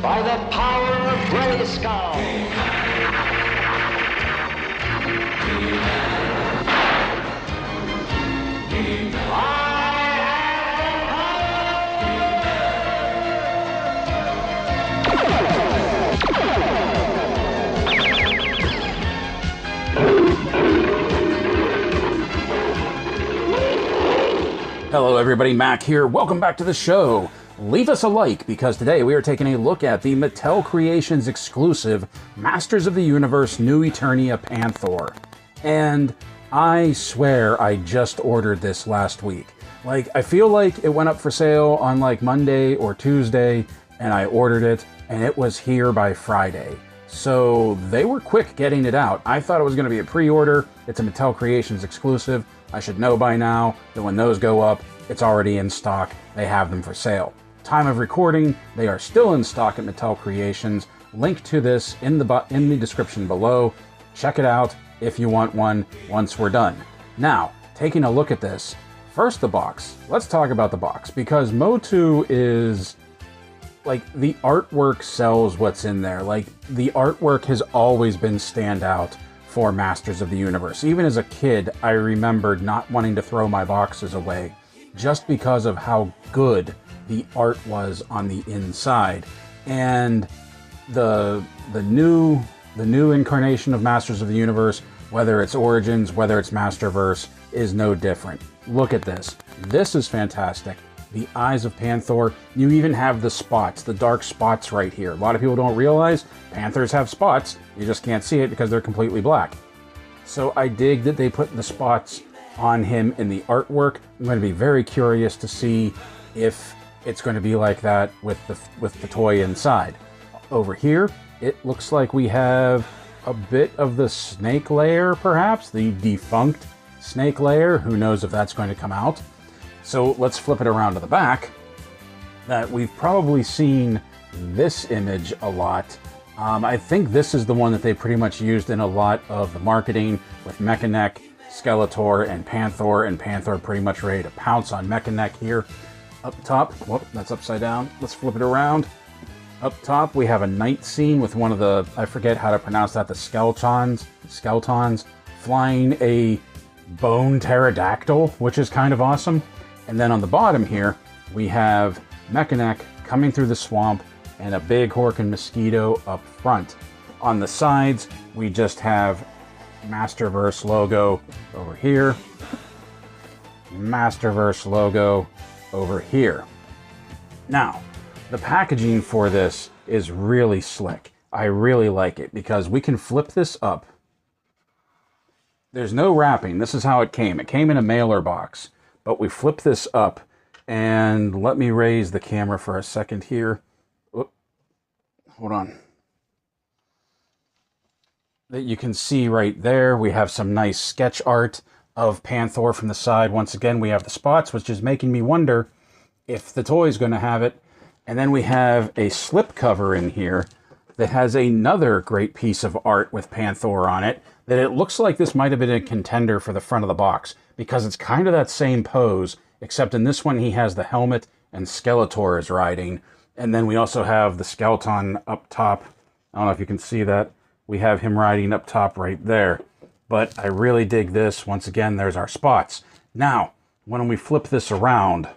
by the power of Grayskull. Hello everybody, Mac here. Welcome back to the show. Leave us a like because today we are taking a look at the Mattel Creations exclusive Masters of the Universe New Eternia Panthor. And I swear I just ordered this last week. I feel like it went up for sale on Monday or Tuesday and I ordered it and it was here by Friday. So they were quick getting it out. I thought it was going to be a pre-order. It's a Mattel Creations exclusive. I should know by now that when those go up, it's already in stock. They have them for sale. Time of recording, they are still in stock at Mattel Creations. Link to this in the description below. Check it out if you want one once we're done. Now, taking a look at this, first the box. Let's talk about the box because MOTU is the artwork sells what's in there. The artwork has always been standout for Masters of the Universe. Even as a kid, I remembered not wanting to throw my boxes away just because of how good the art was on the inside. And the new incarnation of Masters of the Universe, whether it's Origins, whether it's Masterverse, is no different. Look at this. This is fantastic. The eyes of Panthor. You even have the spots, the dark spots right here. A lot of people don't realize Panthers have spots. You just can't see it because they're completely black. So I dig that they put the spots on him in the artwork. I'm going to be very curious to see if it's going to be like that with the toy inside. Over here, it looks like we have a bit of the snake layer, perhaps the defunct snake layer. Who knows if that's going to come out. So let's flip it around to the back. That we've probably seen this image a lot. I think this is the one that they pretty much used in a lot of the marketing with Mechanic, Skeletor, and Panthor pretty much ready to pounce on Mechanic here. Up top, whoop, that's upside down. Let's flip it around. Up top, we have a night scene with one of the, I forget how to pronounce that, the Skeletons flying a bone pterodactyl, which is kind of awesome. And then on the bottom here, we have Mechanic coming through the swamp and a big Horkin mosquito up front. On the sides, we just have Masterverse logo over here, Masterverse logo over here. Now, the packaging for this is really slick. I really like it because we can flip this up. There's no wrapping. This is how it came. It came in a mailer box. But we flip this up, and let me raise the camera for a second here. Oop, hold on. That you can see right there, we have some nice sketch art of Panthor from the side. Once again, we have the spots, which is making me wonder if the toy is going to have it. And then we have a slip cover in here that has another great piece of art with Panthor on it, that it looks like this might have been a contender for the front of the box, because it's kind of that same pose, except in this one he has the helmet and Skeletor is riding. And then we also have the skeleton up top. I don't know if you can see that. We have him riding up top right there. But I really dig this. Once again, there's our spots. Now, when we flip this around,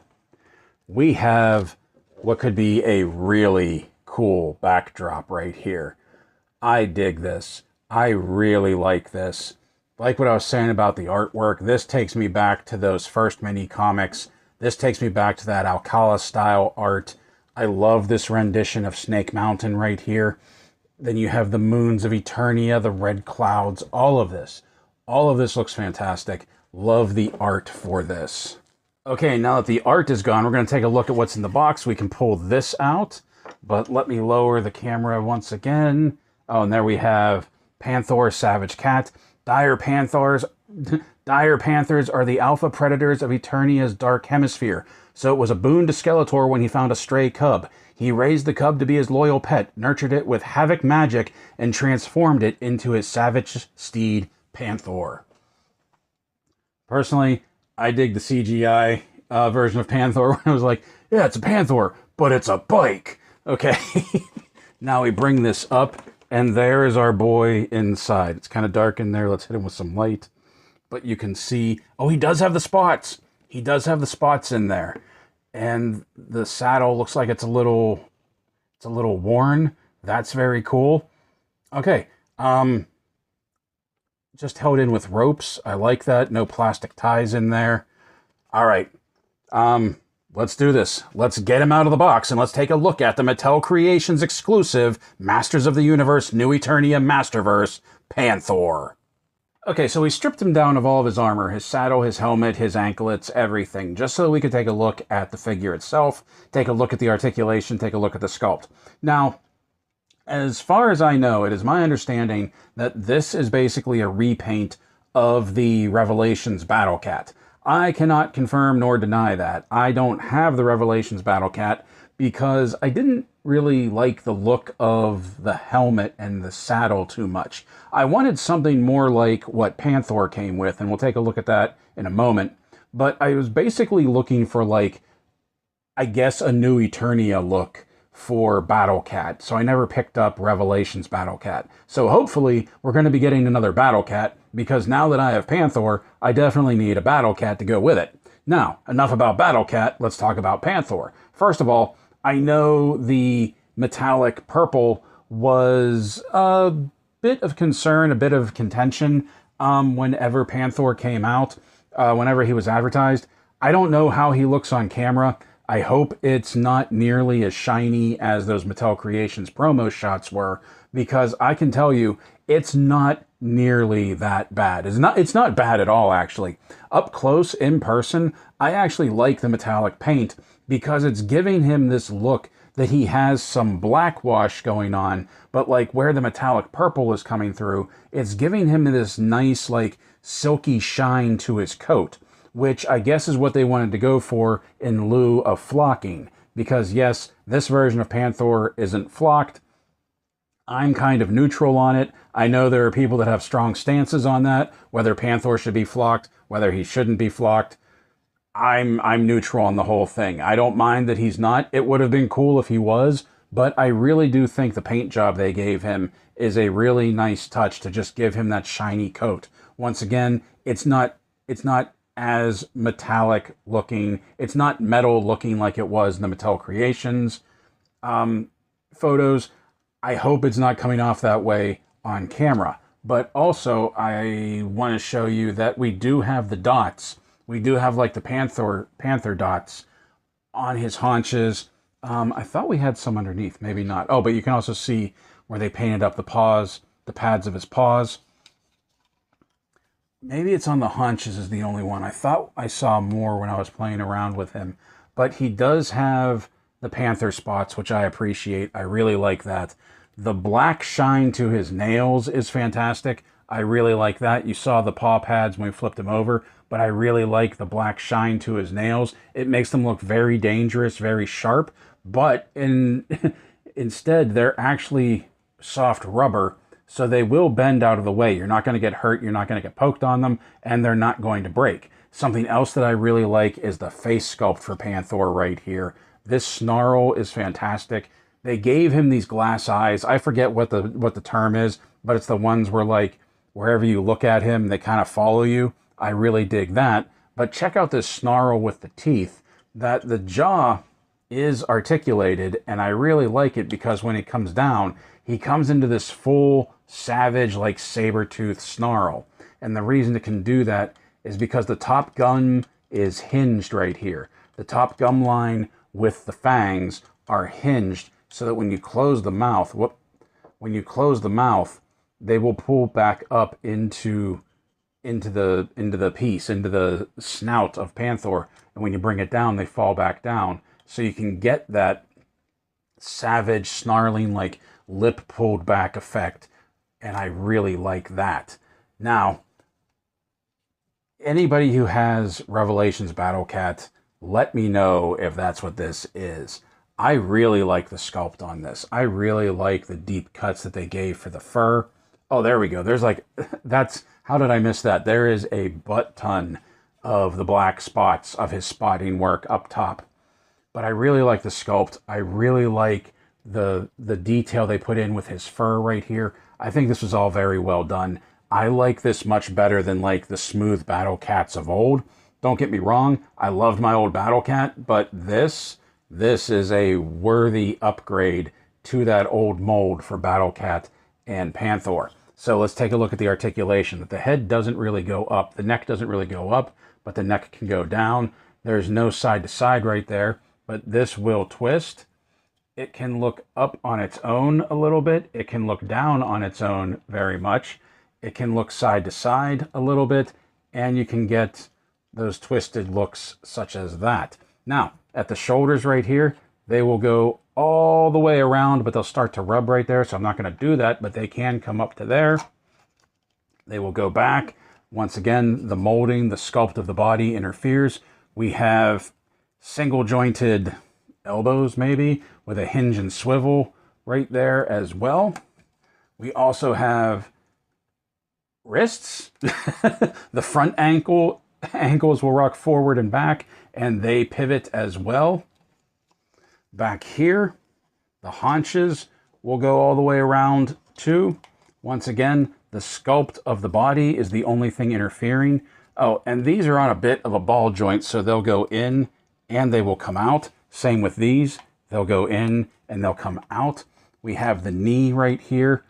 we have what could be a really cool backdrop right here. I dig this. I really like this. Like what I was saying about the artwork, this takes me back to those first mini comics. This takes me back to that Alcala style art. I love this rendition of Snake Mountain right here. Then you have the moons of Eternia, the red clouds, all of this. All of this looks fantastic. Love the art for this. Okay, now that the art is gone, we're going to take a look at what's in the box. We can pull this out, but let me lower the camera once again. Oh, and there we have Panthor, Savage Cat. Dire Panthers are the alpha predators of Eternia's dark hemisphere. So it was a boon to Skeletor when he found a stray cub. He raised the cub to be his loyal pet, nurtured it with havoc magic, and transformed it into his savage steed, Panthor. Personally, I dig the CGI version of Panthor when I was like, yeah, it's a Panthor, but it's a bike. Okay. Now we bring this up, and there is our boy inside. It's kind of dark in there. Let's hit him with some light. But you can see, oh, he does have the spots. He does have the spots in there. And the saddle looks like it's a little worn. That's very cool. Okay, just held in with ropes. I like that. No plastic ties in there. All right, let's do this. Let's get him out of the box and let's take a look at the Mattel Creations exclusive Masters of the Universe New Eternia Masterverse Panthor. Okay, so we stripped him down of all of his armor, his saddle, his helmet, his anklets, everything, just so we could take a look at the figure itself, take a look at the articulation, take a look at the sculpt. Now, as far as I know, it is my understanding that this is basically a repaint of the Revelations Battle Cat. I cannot confirm nor deny that. I don't have the Revelations Battle Cat because I didn't really like the look of the helmet and the saddle too much. I wanted something more like what Panthor came with, and we'll take a look at that in a moment. But I was basically looking for, like, I guess a new Eternia look for Battle Cat. So I never picked up Revelations Battle Cat. So hopefully we're going to be getting another Battle Cat, because now that I have Panthor, I definitely need a Battle Cat to go with it. Now, enough about Battle Cat, let's talk about Panthor. First of all, I know the metallic purple was a bit of concern, a bit of contention whenever Panthor came out, whenever he was advertised. I don't know how he looks on camera. I hope it's not nearly as shiny as those Mattel Creations promo shots were, because I can tell you, it's not nearly that bad. It's not bad at all, actually. Up close, in person, I actually like the metallic paint because it's giving him this look that he has some black wash going on, but like where the metallic purple is coming through, it's giving him this nice, like, silky shine to his coat, which I guess is what they wanted to go for in lieu of flocking. Because yes, this version of Panthor isn't flocked. I'm kind of neutral on it. I know there are people that have strong stances on that, whether Panthor should be flocked, whether he shouldn't be flocked. I'm neutral on the whole thing. I don't mind that he's not. It would have been cool if he was, but I really do think the paint job they gave him is a really nice touch to just give him that shiny coat. Once again, it's not as metallic looking. It's not metal looking like it was in the Mattel Creations photos. I hope it's not coming off that way on camera. But also, I want to show you that we do have the dots. We do have, like, the Panther dots on his haunches. I thought we had some underneath. Maybe not. Oh, but you can also see where they painted up the paws, the pads of his paws. Maybe it's on the haunches is the only one. I thought I saw more when I was playing around with him. But he does have the Panther spots, which I appreciate. I really like that. The black shine to his nails is fantastic. I really like that. You saw the paw pads when we flipped him over, but I really like the black shine to his nails. It makes them look very dangerous, very sharp, but instead they're actually soft rubber, so they will bend out of the way. You're not going to get hurt, you're not going to get poked on them, and they're not going to break. Something else that I really like is the face sculpt for Panthor right here. This snarl is fantastic. They gave him these glass eyes. I forget what the term is, but it's the ones where, like, wherever you look at him, they kind of follow you. I really dig that. But check out this snarl with the teeth. That the jaw is articulated, and I really like it because when he comes down, he comes into this full, savage, like, saber-tooth snarl. And the reason it can do that is because the top gum is hinged right here. The top gum line with the fangs are hinged so that when you close the mouth, they will pull back up into the piece, into the snout of Panthor, and when you bring it down, they fall back down. So you can get that savage, snarling, like, lip pulled back effect, and I really like that. Now, anybody who has Revelations Battle Cat, let me know if that's what this is. I really like the sculpt on this. I really like the deep cuts that they gave for the fur. Oh, there we go. There's, like, how did I miss that? There is a butt ton of the black spots of his spotting work up top. But I really like the sculpt. I really like the detail they put in with his fur right here. I think this was all very well done. I like this much better than like the smooth Battle Cats of old. Don't get me wrong, I loved my old Battle Cat, but this is a worthy upgrade to that old mold for Battle Cat and Panthor. So let's take a look at the articulation. The head doesn't really go up, the neck doesn't really go up, but the neck can go down. There's no side to side right there, but this will twist. It can look up on its own a little bit. It can look down on its own very much. It can look side to side a little bit, and you can get those twisted looks such as that. Now, at the shoulders right here, they will go all the way around, but they'll start to rub right there, so I'm not going to do that, but they can come up to there. They will go back. Once again, the molding, the sculpt of the body interferes. We have single jointed elbows maybe with a hinge and swivel right there as well. We also have wrists. The front ankles will rock forward and back, and they pivot as well. Back here, the haunches will go all the way around too. Once again, the sculpt of the body is the only thing interfering. Oh, and these are on a bit of a ball joint, so they'll go in and they will come out. Same with these. They'll go in and they'll come out. We have the knee right here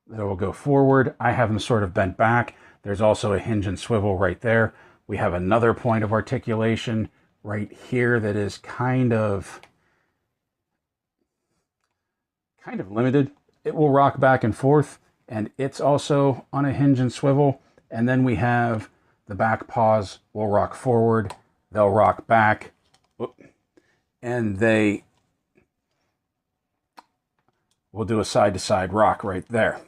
that will go forward. I have them sort of bent back. There's also a hinge and swivel right there. We have another point of articulation right here that is kind of limited. It will rock back and forth, and it's also on a hinge and swivel. And then we have the back paws will rock forward. They'll rock back. And they will do a side-to-side rock right there.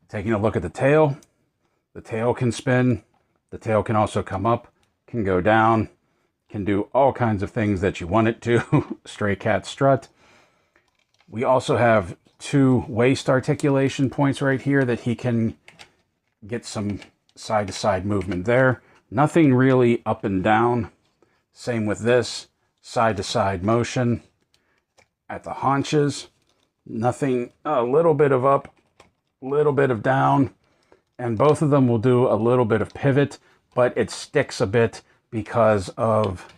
Taking a look at the tail can spin. The tail can also come up, can go down, can do all kinds of things that you want it to. Stray cat strut. We also have 2 waist articulation points right here that he can get some side-to-side movement there. Nothing really up and down. Same with this. Side-to-side motion. At the haunches, nothing, a little bit of up, a little bit of down, and both of them will do a little bit of pivot, but it sticks a bit because of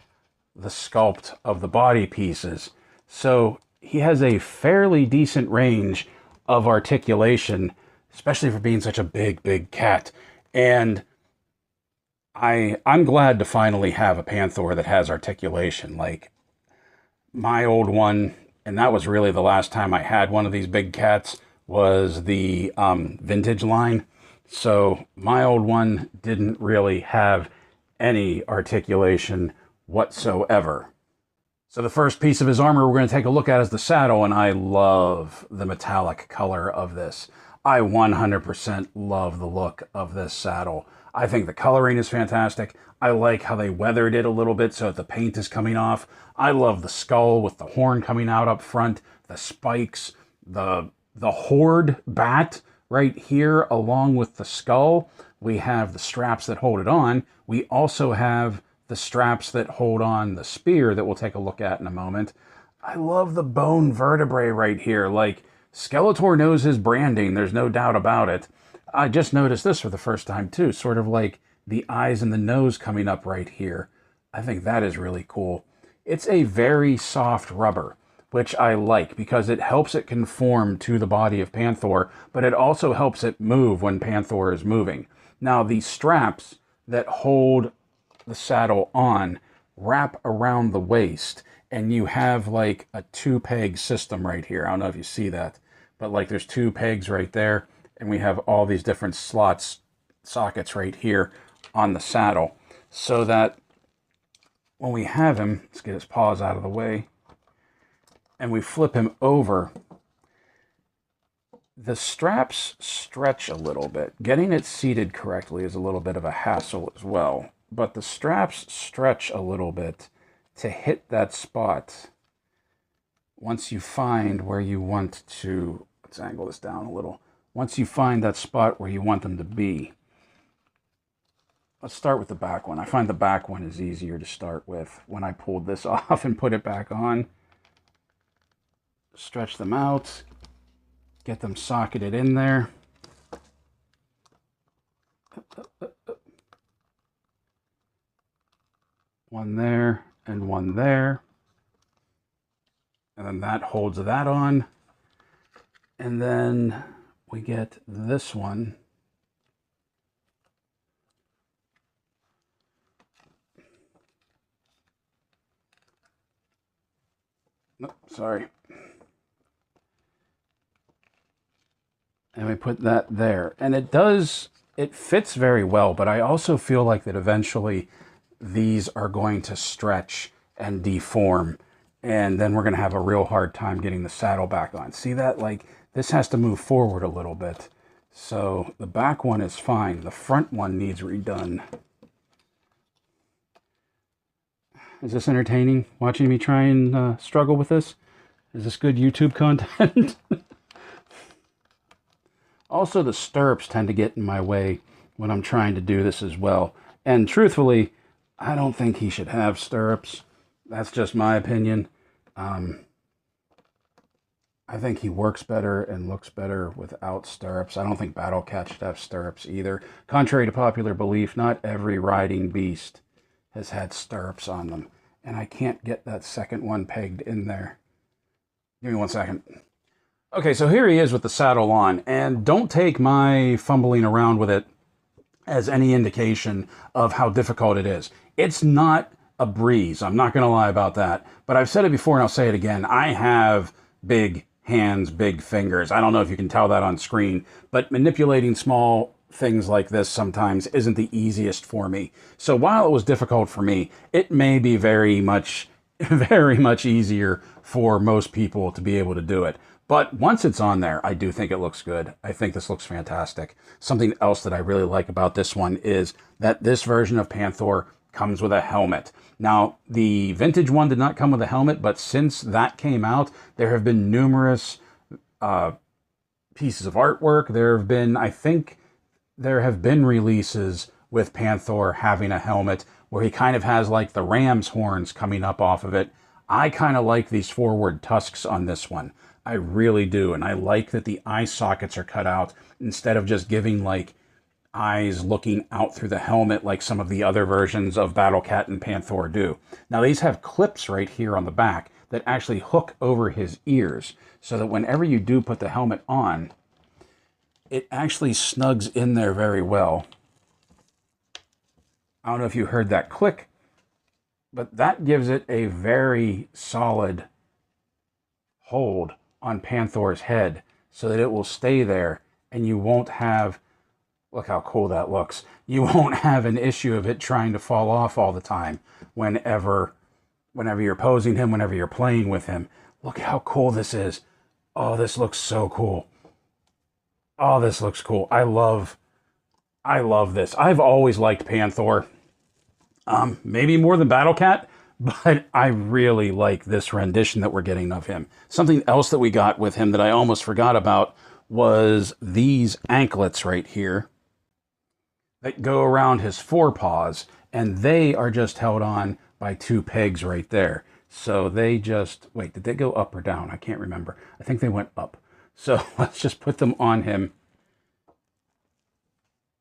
the sculpt of the body pieces. So he has a fairly decent range of articulation, especially for being such a big cat. And I'm glad to finally have a Panthor that has articulation. Like my old one, and that was really the last time I had one of these big cats, was the vintage line. So my old one didn't really have any articulation whatsoever. So the first piece of his armor we're going to take a look at is the saddle, and I love the metallic color of this. I 100% love the look of this saddle. I think the coloring is fantastic. I like how they weathered it a little bit so that the paint is coming off. I love the skull with the horn coming out up front, the spikes, the horde bat right here along with the skull. We have the straps that hold it on. We also have the straps that hold on the spear that we'll take a look at in a moment. I love the bone vertebrae right here. Like, Skeletor knows his branding, there's no doubt about it. I just noticed this for the first time too, sort of like the eyes and the nose coming up right here. I think that is really cool. It's a very soft rubber, which I like because it helps it conform to the body of Panthor, but it also helps it move when Panthor is moving. Now, the straps that hold the saddle on wrap around the waist, and you have like a 2-peg system right here. I don't know if you see that, but like there's 2 pegs right there, and we have all these different sockets right here on the saddle, so that when we have him, let's get his paws out of the way, and we flip him over, the straps stretch a little bit. Getting it seated correctly is a little bit of a hassle as well, but the straps stretch a little bit to hit that spot. Once you find where you want to, let's angle this down a little. Once you find that spot where you want them to be. Let's start with the back one. I find the back one is easier to start with when I pulled this off and put it back on. stretch them out, get them socketed in there. One there and one there. And then that holds that on. And then we get this one. Nope, sorry. And we put that there. And it fits very well, but I also feel like that eventually these are going to stretch and deform. And then we're going to have a real hard time getting the saddle back on. See that? Like, this has to move forward a little bit. So the back one is fine. The front one needs redone. Is this entertaining? Watching me try and struggle with this? Is this good YouTube content? Also, the stirrups tend to get in my way when I'm trying to do this as well. And truthfully, I don't think he should have stirrups. That's just my opinion. I think he works better and looks better without stirrups. I don't think Battle Cat should have stirrups either. Contrary to popular belief, not every riding beast has had stirrups on them. And I can't get that second one pegged in there. Give me 1 second. Okay, so here he is with the saddle on. And don't take my fumbling around with it as any indication of how difficult it is. It's not a breeze. I'm not going to lie about that. But I've said it before and I'll say it again. I have big hands, big fingers. I don't know if you can tell that on screen, but manipulating small things like this sometimes isn't the easiest for me. So while it was difficult for me, it may be very much easier for most people to be able to do it. But once it's on there, I do think it looks good. I think this looks fantastic. Something else that I really like about this one is that this version of Panthor comes with a helmet. Now, the vintage one did not come with a helmet, but since that came out, there have been numerous pieces of artwork. There have been, I think, there have been releases with Panthor having a helmet where he kind of has like the ram's horns coming up off of it. I kind of like these forward tusks on this one. I really do. And I like that the eye sockets are cut out instead of just giving like eyes looking out through the helmet like some of the other versions of Battle Cat and Panthor do. Now these have clips right here on the back that actually hook over his ears so that whenever you do put the helmet on, it actually snugs in there very well. I don't know if you heard that click, but that gives it a very solid hold on Panthor's head so that it will stay there and you won't have, look how cool that looks. You won't have an issue of it trying to fall off all the time whenever you're posing him, whenever you're playing with him. Look how cool this is. Oh, this looks so cool. Oh, this looks cool. I love this. I've always liked Panthor. Maybe more than Battle Cat, but I really like this rendition that we're getting of him. Something else that we got with him that I almost forgot about was these anklets right here that go around his forepaws, and they are just held on by two pegs right there. So they just, wait, did they go up or down? I can't remember. I think they went up. So let's just put them on him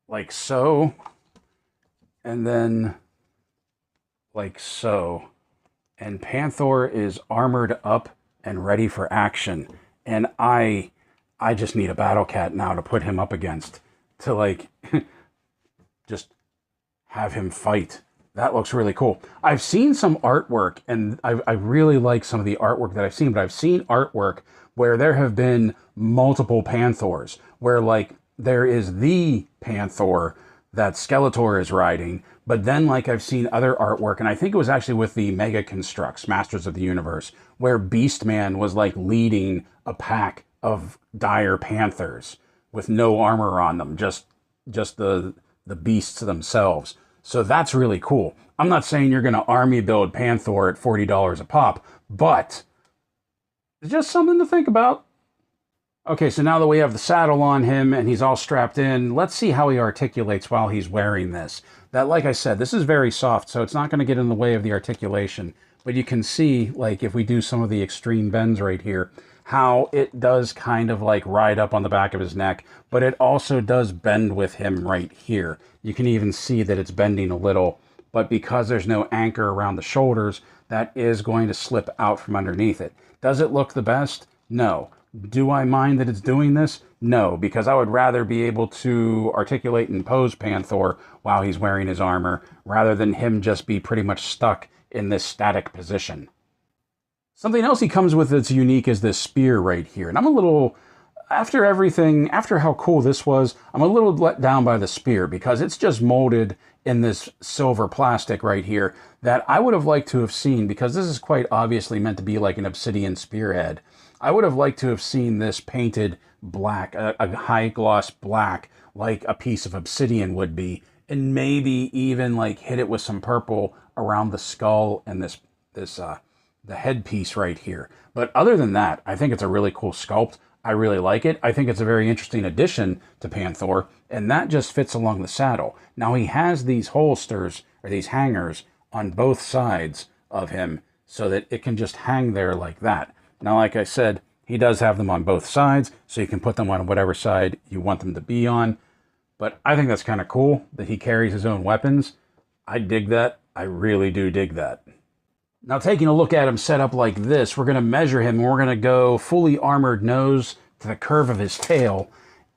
like so, and then like so. And Panthor is armored up and ready for action. And I just need a Battle Cat now to put him up against, to like just have him fight. That looks really cool. I've seen some artwork, and I really like some of the artwork that I've seen, but I've seen artwork where there have been multiple Panthors, where like there is the Panthor that Skeletor is riding, but then like I've seen other artwork, and I think it was actually with the Mega Constructs, Masters of the Universe, where Beastman was like leading a pack of dire Panthers with no armor on them, just the beasts themselves. So that's really cool. I'm not saying you're going to army build Panthor at $40 a pop, but it's just something to think about. Okay, so now that we have the saddle on him and he's all strapped in, let's see how he articulates while he's wearing this. That, like I said, this is very soft, so it's not going to get in the way of the articulation. But you can see, like, if we do some of the extreme bends right here, how it does kind of like ride up on the back of his neck, but it also does bend with him right here. You can even see that it's bending a little, but because there's no anchor around the shoulders, that is going to slip out from underneath it. Does it look the best? No. Do I mind that it's doing this? No, because I would rather be able to articulate and pose Panthor while he's wearing his armor, rather than him just be pretty much stuck in this static position. Something else he comes with that's unique is this spear right here. And I'm a little, after everything, after how cool this was, I'm a little let down by the spear because it's just molded in this silver plastic right here that I would have liked to have seen, because this is quite obviously meant to be like an obsidian spearhead. I would have liked to have seen this painted black, a high gloss black, like a piece of obsidian would be, and maybe even like hit it with some purple around the skull and the headpiece right here. But other than that, I think it's a really cool sculpt. I really like it. I think it's a very interesting addition to Panthor, and that just fits along the saddle. Now he has these holsters, or these hangers, on both sides of him so that it can just hang there like that. Now, like I said, he does have them on both sides, so you can put them on whatever side you want them to be on. But I think that's kind of cool that he carries his own weapons. I dig that. I really do dig that. Now, taking a look at him set up like this, we're going to measure him, and we're going to go fully armored nose to the curve of his tail.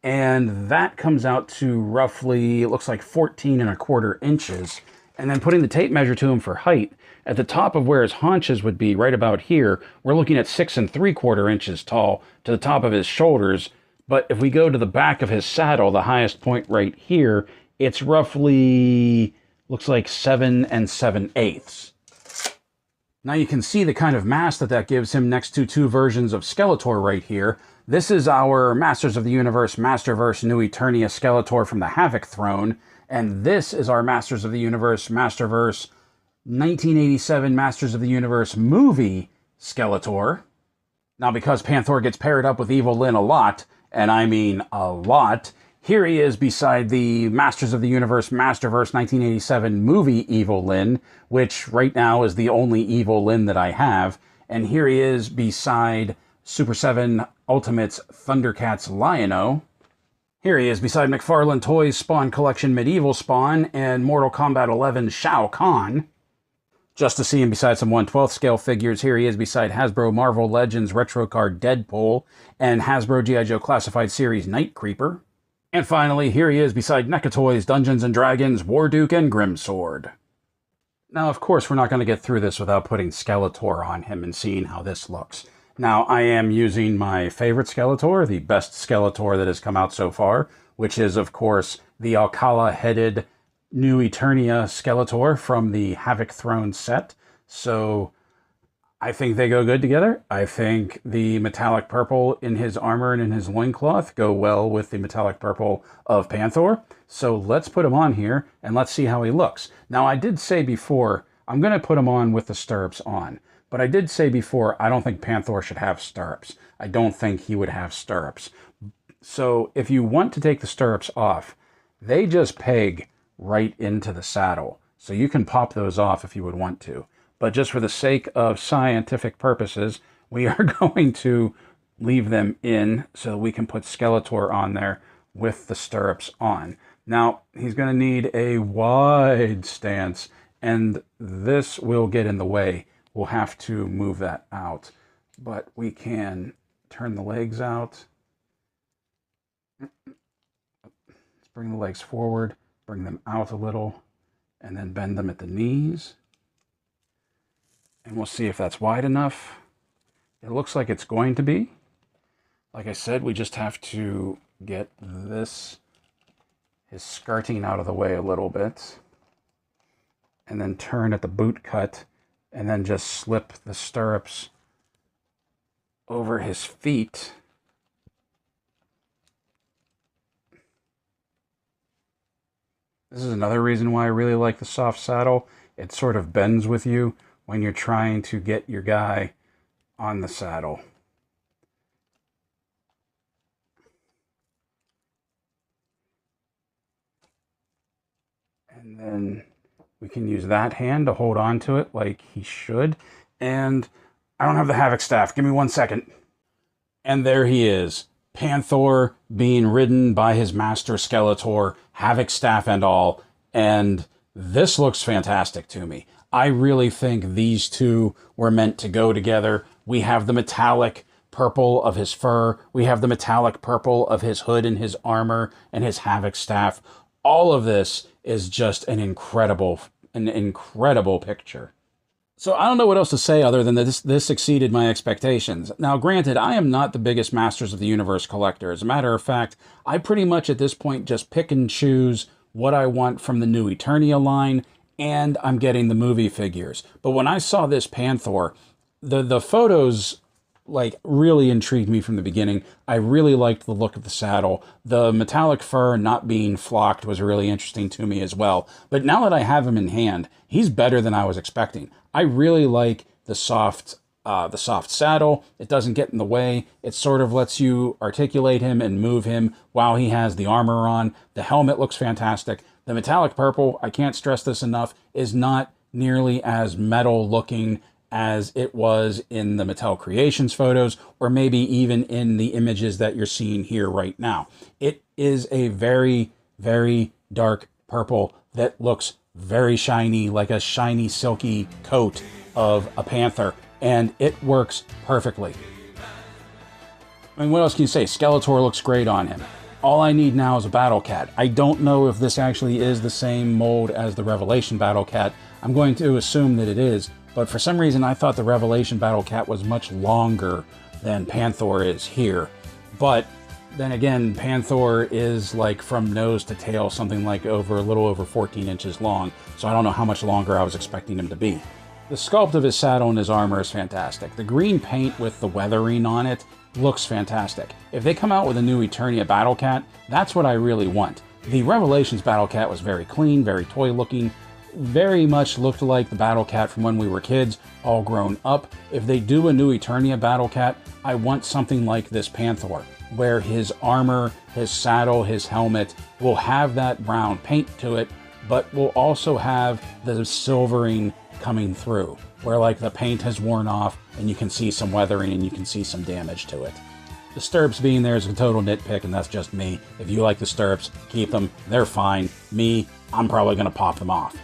And that comes out to roughly, it looks like 14¼ inches. And then putting the tape measure to him for height, at the top of where his haunches would be, right about here, we're looking at 6¾ inches tall to the top of his shoulders. But if we go to the back of his saddle, the highest point right here, it's roughly, looks like 7 7/8. Now you can see the kind of mass that gives him next to two versions of Skeletor right here. This is our Masters of the Universe Masterverse New Eternia Skeletor from the Havoc Throne. And this is our Masters of the Universe Masterverse 1987 Masters of the Universe movie Skeletor. Now, because Panthor gets paired up with Evil Lyn a lot, and I mean a lot, here he is beside the Masters of the Universe Masterverse 1987 movie Evil Lyn, which right now is the only Evil Lyn that I have. And here he is beside Super 7 Ultimates Thundercats Lion-O. Here he is beside McFarlane Toys Spawn Collection Medieval Spawn and Mortal Kombat 11 Shao Kahn. Just to see him beside some 1/12 scale figures, here he is beside Hasbro Marvel Legends Retro Card Deadpool and Hasbro G.I. Joe Classified Series Night Creeper. And finally, here he is beside NECA Toys Dungeons & Dragons Warduke and Grimsword. Now, of course, we're not going to get through this without putting Skeletor on him and seeing how this looks. Now, I am using my favorite Skeletor, the best Skeletor that has come out so far, which is, of course, the Alcala-headed New Eternia Skeletor from the Havoc Throne set. So, I think they go good together. I think the metallic purple in his armor and in his loincloth go well with the metallic purple of Panthor. So, let's put him on here, and let's see how he looks. Now, I did say before, I'm going to put him on with the stirrups on. But I did say before, I don't think Panthor should have stirrups. I don't think he would have stirrups. So if you want to take the stirrups off, they just peg right into the saddle. So you can pop those off if you would want to. But just for the sake of scientific purposes, we are going to leave them in so we can put Skeletor on there with the stirrups on. Now, he's going to need a wide stance, and this will get in the way. We'll have to move that out, but we can turn the legs out. Let's bring the legs forward, bring them out a little, and then bend them at the knees. And we'll see if that's wide enough. It looks like it's going to be. Like I said, we just have to get his skirting out of the way a little bit, and then turn at the boot cut, and then just slip the stirrups over his feet. This is another reason why I really like the soft saddle. It sort of bends with you when you're trying to get your guy on the saddle. And then we can use that hand to hold on to it like he should. And I don't have the Havoc staff. Give me 1 second. And there he is, Panthor being ridden by his master Skeletor, Havoc staff and all, and this looks fantastic to me. I really think these two were meant to go together. We have the metallic purple of his fur, we have the metallic purple of his hood and his armor and his Havoc staff. All of this is just an incredible picture. So I don't know what else to say other than that this exceeded my expectations. Now, granted, I am not the biggest Masters of the Universe collector. As a matter of fact, I pretty much at this point just pick and choose what I want from the new Eternia line, and I'm getting the movie figures. But when I saw this Panthor, the photos like really intrigued me from the beginning. I really liked the look of the saddle. The metallic fur not being flocked was really interesting to me as well. But now that I have him in hand, he's better than I was expecting. I really like the soft saddle. It doesn't get in the way. It sort of lets you articulate him and move him while he has the armor on. The helmet looks fantastic. The metallic purple, I can't stress this enough, is not nearly as metal looking as it was in the Mattel Creations photos, or maybe even in the images that you're seeing here right now. It is a very, very dark purple that looks very shiny, like a shiny, silky coat of a panther, and it works perfectly. I mean, what else can you say? Skeletor looks great on him. All I need now is a Battle Cat. I don't know if this actually is the same mold as the Revelation Battle Cat. I'm going to assume that it is, but for some reason I thought the Revelation Battle Cat was much longer than Panthor is here. But then again, Panthor is like from nose to tail something like a little over 14 inches long, so I don't know how much longer I was expecting him to be. The sculpt of his saddle and his armor is fantastic. The green paint with the weathering on it looks fantastic. If they come out with a new Eternia Battle Cat, that's what I really want. The Revelations Battle Cat was very clean, very toy looking, very much looked like the Battle Cat from when we were kids, all grown up. If they do a new Eternia Battle Cat, I want something like this Panthor, where his armor, his saddle, his helmet will have that brown paint to it, but will also have the silvering coming through, where like the paint has worn off and you can see some weathering and you can see some damage to it. The stirrups being there is a total nitpick, and that's just me. If you like the stirrups, keep them. They're fine. Me, I'm probably going to pop them off.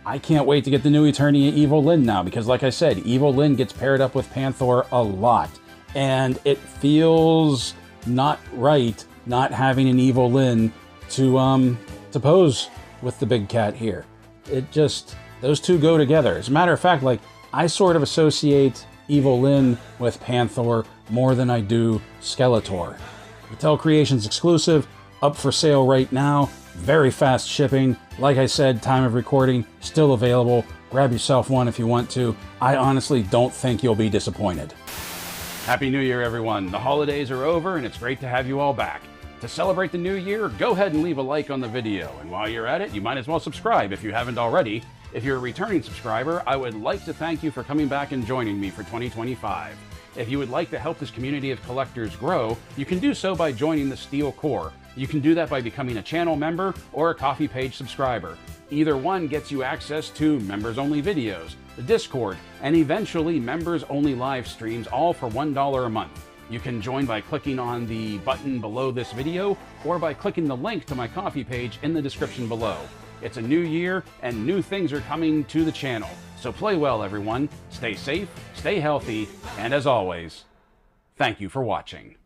I can't wait to get the new Eternia Evil Lyn now, because like I said, Evil Lyn gets paired up with Panthor a lot, and it feels not right not having an Evil Lyn to pose with the big cat here. It just, those two go together. As a matter of fact, like, I sort of associate Evil Lyn with Panthor more than I do Skeletor. Mattel Creations exclusive, up for sale right now, very fast shipping. Like I said, time of recording, still available. Grab yourself one if you want to. I honestly don't think you'll be disappointed. Happy New Year, everyone. The holidays are over and it's great to have you all back. To celebrate the new year, go ahead and leave a like on the video. And while you're at it, you might as well subscribe if you haven't already. If you're a returning subscriber, I would like to thank you for coming back and joining me for 2025. If you would like to help this community of collectors grow, you can do so by joining the Steel Core. You can do that by becoming a channel member or a coffee page subscriber. Either one gets you access to members-only videos, the Discord, and eventually members-only live streams, all for $1 a month. You can join by clicking on the button below this video or by clicking the link to my coffee page in the description below. It's a new year and new things are coming to the channel. So play well, everyone. Stay safe, stay healthy, and as always, thank you for watching.